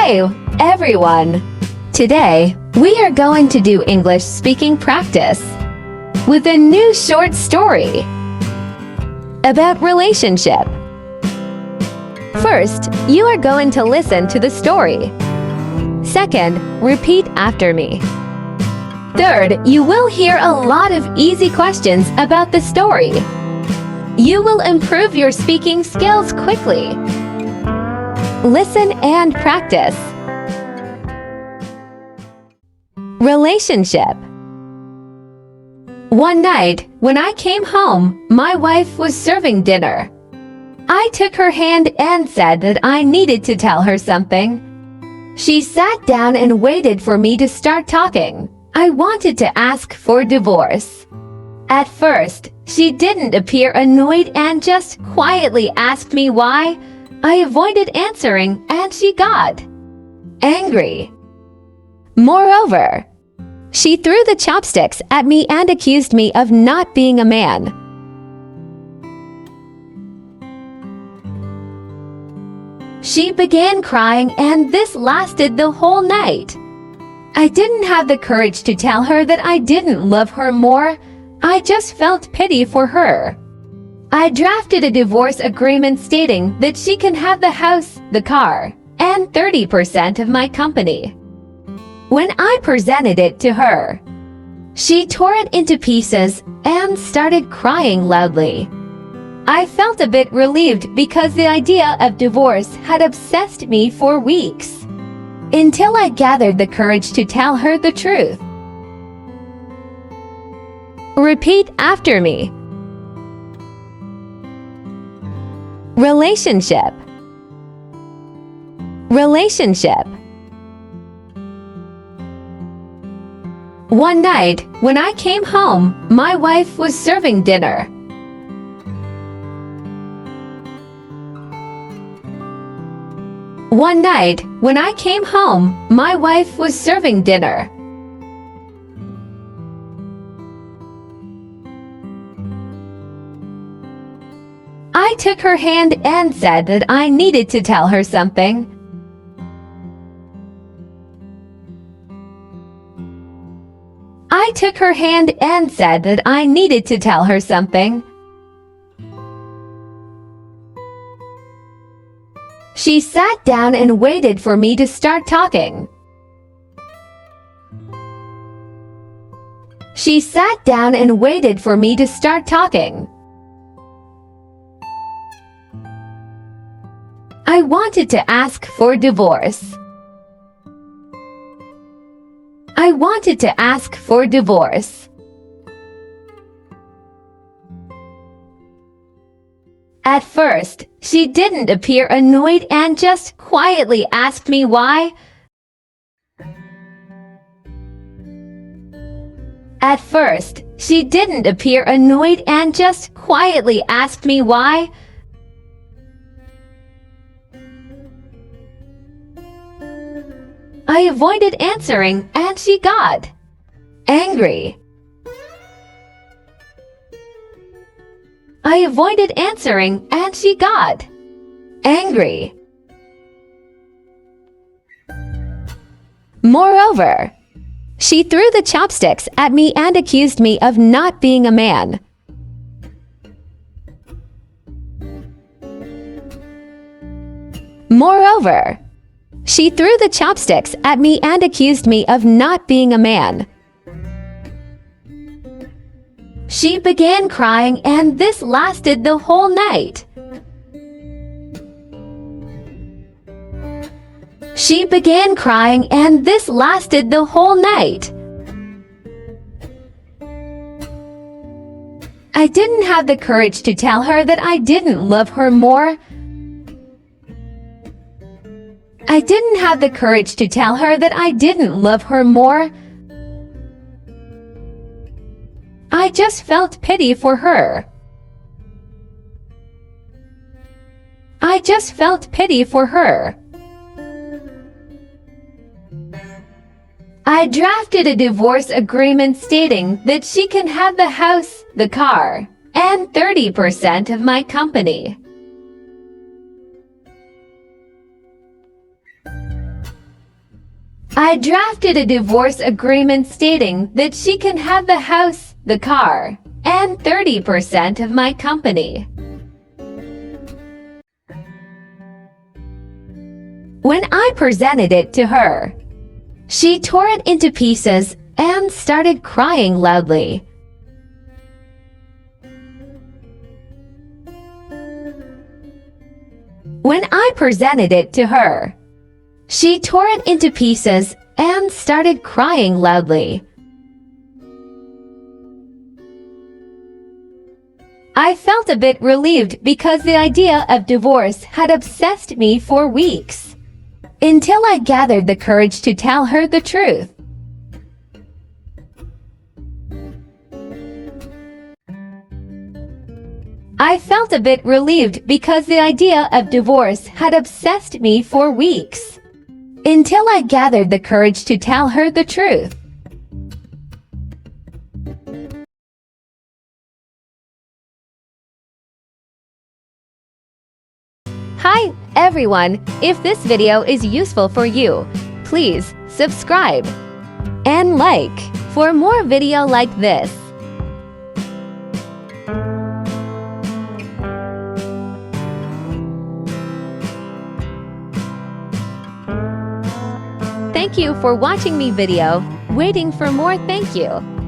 Hey, everyone! Today, we are going to do English speaking practice with a new short story about relationship. First, you are going to listen to the story. Second, repeat after me. Third, you will hear a lot of easy questions about the story. You will improve your speaking skills quickly. Listen and practice. Relationship. One night, when I came home, my wife was serving dinner. I took her hand and said that I needed to tell her something. She sat down and waited for me to start talking. I wanted to ask for divorce. At first, she didn't appear annoyed and just quietly asked me why. I avoided answering and she got angry. Moreover, she threw the chopsticks at me and accused me of not being a man. She began crying and this lasted the whole night. I didn't have the courage to tell her that I didn't love her more. I just felt pity for her. I drafted a divorce agreement stating that she can have the house, the car, and 30% of my company. When I presented it to her, she tore it into pieces and started crying loudly. I felt a bit relieved because the idea of divorce had obsessed me for weeks, until I gathered the courage to tell her the truth. Repeat after me. Relationship. Relationship. One night, when I came home, my wife was serving dinner. One night, when I came home, my wife was serving dinner. I took her hand and said that I needed to tell her something. I took her hand and said that I needed to tell her something. She sat down and waited for me to start talking. She sat down and waited for me to start talking. I wanted to ask for divorce. I wanted to ask for divorce. At first, she didn't appear annoyed and just quietly asked me why. At first, she didn't appear annoyed and just quietly asked me why. I avoided answering and she got angry. I avoided answering and she got angry. Moreover, she threw the chopsticks at me and accused me of not being a man. Moreover, she threw the chopsticks at me and accused me of not being a man. She began crying and this lasted the whole night. She began crying and this lasted the whole night. I didn't have the courage to tell her that I didn't love her more. I didn't have the courage to tell her that I didn't love her more. I just felt pity for her. I just felt pity for her. I drafted a divorce agreement stating that she can have the house, the car, and 30% of my company. I drafted a divorce agreement stating that she can have the house, the car, and 30% of my company. When I presented it to her, she tore it into pieces and started crying loudly. When I presented it to her, she tore it into pieces and started crying loudly. I felt a bit relieved because the idea of divorce had obsessed me for weeks, until I gathered the courage to tell her the truth. I felt a bit relieved because the idea of divorce had obsessed me for weeks, until I gathered the courage to tell her the truth. Hi, everyone! If this video is useful for you, please subscribe and like for more video like this. Thank you for watching me video. Waiting for more. Thank you.